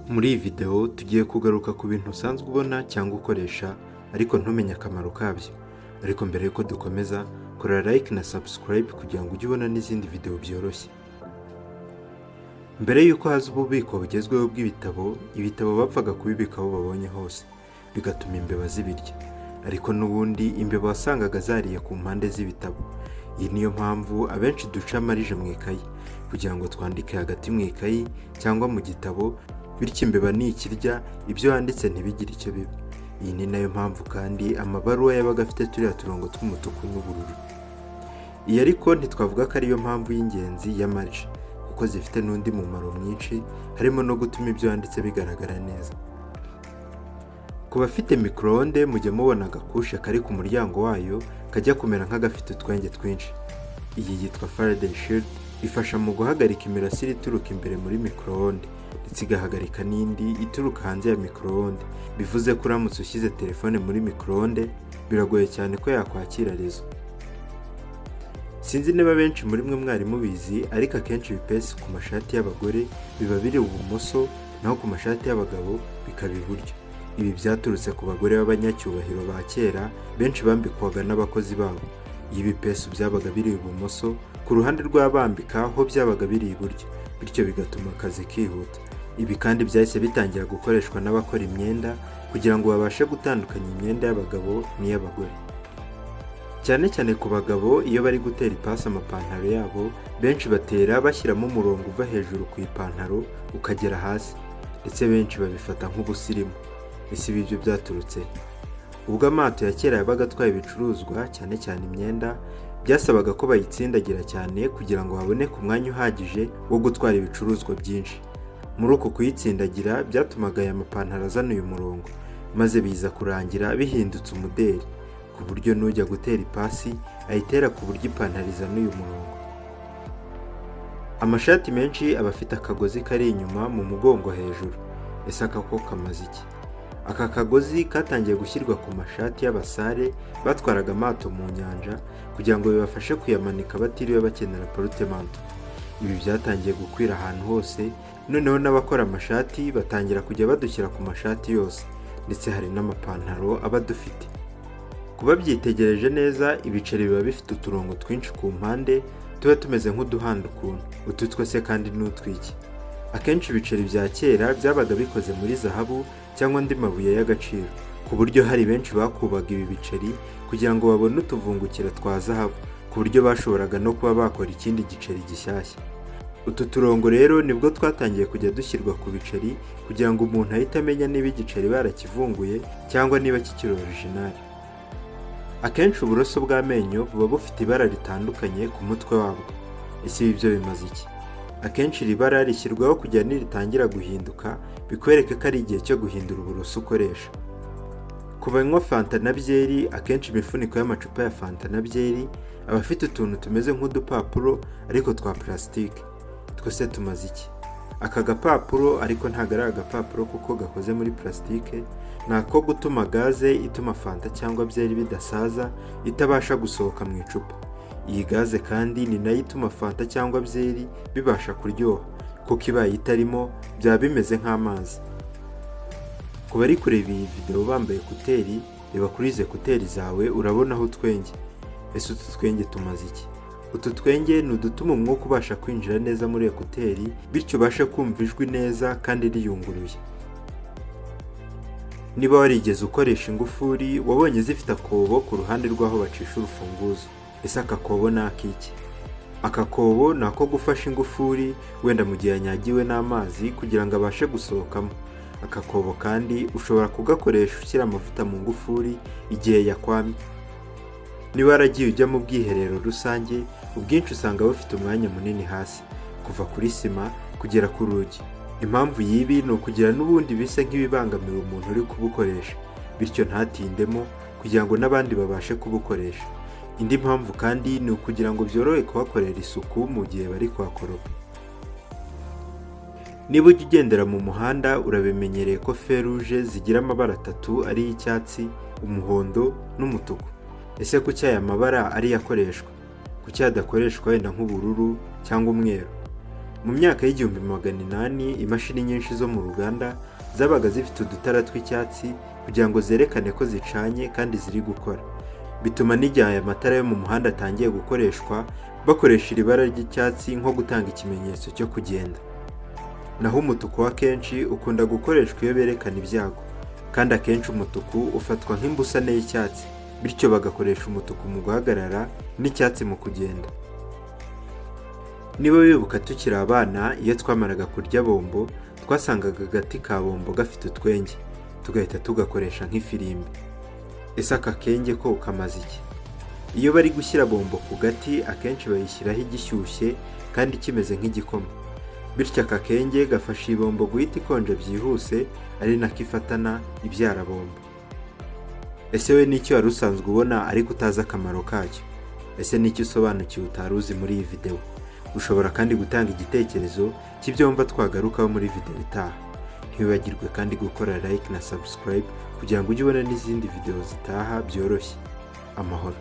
Muri iyi video tugiye kugaruka ku bintu usanzwe ubona cyangwa ukoresha ariko ntumenye akamaro kabyo. Ariko mbere yuko dukomeza, kora like na subscribe kugira ngo ujye ubona n'izindi video byoroshye. Mbere yuko haza ububiko bugezweho bw'ibitabo, ibitabo bapfaga kubibika aho babonye hose, bigatuma imbeba zibirya. Ariko n'ubundi imbeba wasangaga zariye ku mpande z'ibitabo. Iyi niyo mpamvu abenshi duca amarije mu ikayi kugira ngo twandike hagati mu ikayi cyangwa mu gitabo, bityo imbeba nikirya ibyo wanditse ntibigire icyo biba. Iyi ni nayo mpamvu kandi amabaruwa yabaga afite turiya turongo tw'umutuku n'ubururu. Iyi ariko ntitwavuga ko ariyo mpamvu y'ingenzi ya marije, kuko zifite n'undi mumaro mwinshi, harimo no gutuma ibyo wanditse bigaragara neza. Ku bafite micro-onde mujya mubona agakushe kari ku muryango wayo kajya kumera nk'agafite utwenge twinshi. Iyi yitwa Faraday shield, ifasha mu guhagarika imirasire ituruka imbere muri micro-onde ndetse igahagarika n'indi ituruka hanze ya micro-onde. Bivuze ko uramutse ushyize telefone muri micro-onde biragoye cyane ko yakwakira rezo. Sinzi niba benshi muri mwe mwari mubizi, ariko akenshi ibipesi ku mashati y'abagore biba biri ibumoso, naho ku mashati y'abagabo bikaba iburyo. Ibi byaturutse ku bagore b'abanyacyubahiro ba kera benshi bambikwaga n'abakozi babo. Iyo ibipesi byabaga biri ibumoso, ku ruhande rw'abambika ho byabaga biri iburyo, bityo bigatuma akazi kihuta. Ibi kandi byahise bitangira gukoreshwa n'abakora imyenda kugira ngo babashe gutandukanya imyenda y'abagabo n'iy'abagore. Cyane cyane ku bagabo, iyo bari gutera ipasi amapantaro yabo, benshi batera bashyiramo umurongo uva hejuru ku ipantaro ukagera hasi, ndetse benshi babifata nk'ubusirimu. Ese ibi byo byaturutse? Ubwo amato ya kera yabaga atwaye ibicuruzwa, cyane cyane imyenda, byasabaga ko bayitsindagira cyane kugira ngo haboneke umwanya uhagije wo gutwara ibicuruzwa byinshi. Muri uko kuyitsindagira byatumaga aya mapantaro azana uyu murongo, maze biza kurangira bihindutse umuderi, ku buryo n'ujya gutera ipasi ayitera ku buryo ipantaro izana uyu murongo. Amashati menshi aba afite akagozi kari inyuma mu mugongo hejuru. Ese aka ko kamaze iki? Aka kagozi katangiye gushyirwa ku mashati y'abasare batwaraga amato mu nyanja kugira ngo bibafashe kuyamanika batiriwe bakenera portemanto. Ibi byatangiye gukwira ahantu hose, noneho n'abakora amashati batangira kujya badushyira ku mashati yose, ndetse hari n'amapantaro aba dufite. Kuba byitegereje neza, ibiceri biba bifite uturongo twinshi ku mpande tuba tumeze nk'uduhanda ukuntu. Utu twose kandi n'utwiki. Akenshi ibiceri bya kera byabaga bikoze muri zahabu cyangwa andi mabuye y'agaciro, ku buryo hari benshi bakubaga ibi biceri kugira ngo babone utuvungukira twa zahabu, ku buryo bashoboraga no kuba bakora ikindi giceri gishyashya. Utu turongo rero nibwo twatangiye kujya dushyirwa ku biceri kugira ngo umuntu ahite amenya niba igiceri barakivunguye cyangwa niba kikiri original. Akenshi uburoso bw'amenyo buba bufite ibara ritandukanye ku mutwe wabwo. Ese ibi byo bimaze iki? Akenshi iri bara rishyirwaho kugira niritangira guhinduka bikwereke ko ari igihe cyo guhindura uburoso ukoresha. Ku banywa fanta na byeri, akenshi imifuniko y'amacupa ya fanta na byeri aba afite utuntu tumeze nk'udupapuro ariko twa plastique. Twose tumaze iki? Aka gapapuro ariko ntabwo ari agapapuro kuko gakoze muri plastique, ni ako gutuma gaze ituma fanta cyangwa byeri bidasaza itabasha gusohoka mu icupa. Iyi gaze kandi ni nayo ituma fanta cyangwa byeri bibasha kuryoha, kuko ibaye itarimo byaba bimeze nk'amazi. Ku bari kureba iyi video bambaye ekuteri, reba kuri izi ekuteri zawe urabonaho utwenge. Ese utu twenge tumaze iki? Utu twenge ni udutuma umwuka ubasha kwinjira neza muri ekuteri, bityo ubashe kumva ijwi neza kandi riyunguruye. Niba warigeze ukoresha ingufuri, wabonye zifite akobo ku ruhande rw'aho bacisha urufunguzo. Ese aka kobo ni akiki? Aka kobo ni ako gufasha ingufuri wenda mu gihe yanyagiwe n'amazi kugira ngo abashe gusohokamo. Aka kobo kandi ushobora kugakoresha ushyira amavuta mu ngufuri igihe yakwamye. Niba waragiye ujya mu bwiherero rusange, ubwinshi usanga bufite umwanya munini hasi, kuva kuri sima kugera ku rugi. Impamvu y'ibi ni ukugira n'ubundi bise nk'ibibangamira umuntu uri kubukoresha, bityo ntatindemo kugira ngo n'abandi babashe kubukoresha. Indi mpamvu kandi ni ukugira ngo byorohe kuhakorera isuku mu gihe bari kuhakoropa. Niba ujya ugendera mu muhanda, urabimenyereye ko feruje zigira amabara atatu ari y'icyatsi, umuhondo n'umutuku. Ese kuki aya mabara ari yakoreshwa? Kuki hadakoreshwa wenda nk'ubururu cyangwa umweru? Mu myaka y'1800 imashini nyinshi zo mu ruganda zabaga zifite udutara tw'icyatsi kugira ngo zerekane ko zicanye kandi ziri gukora. Bituma n'igihe aya matara yo mu muhanda atangiye gukoreshwa bakoresha iri bara ry'icyatsi nko gutanga ikimenyetso cyo kugenda. Naho umutuku wa kenshi ukunda gukoreshwa iyo berekana ibyago, kandi akenshi umutuku ufatwa nk'imbusane y'icyatsi, bityo bagakoresha umutuku mu guhagarara n'icyatsi mu kugenda. Niba wibuka tukiri abana, iyo twamaraga kurya bombo twasangaga agati ka bombo gafite utwenge, tugahita tugakoresha nk'ifirimbi. Ese aka kenge ko kamaze iki? Iyo bari gushyira bombo ku gati akenshi bayishyiraho igishyushye kandi kimeze nk'igikoma, bityo aka kenge gafasha iyi bombo guhita ikonja byihuse, ari nako ifatana ibyara bombo. Ese we n'icyo wari usanzwe ubona ariko utazi akamaro kacyo? Ese n'icyo usobanukiwe utari uzi muri iyi video? Ushobora kandi gutanga igitekerezo cy'ibyo wumva twagarukaho muri video itaha. Ntiwibagirwe kandi gukora like na subscribe kugira ngo ujye ubona n'izindi video zitaha byoroshye. Amahoro.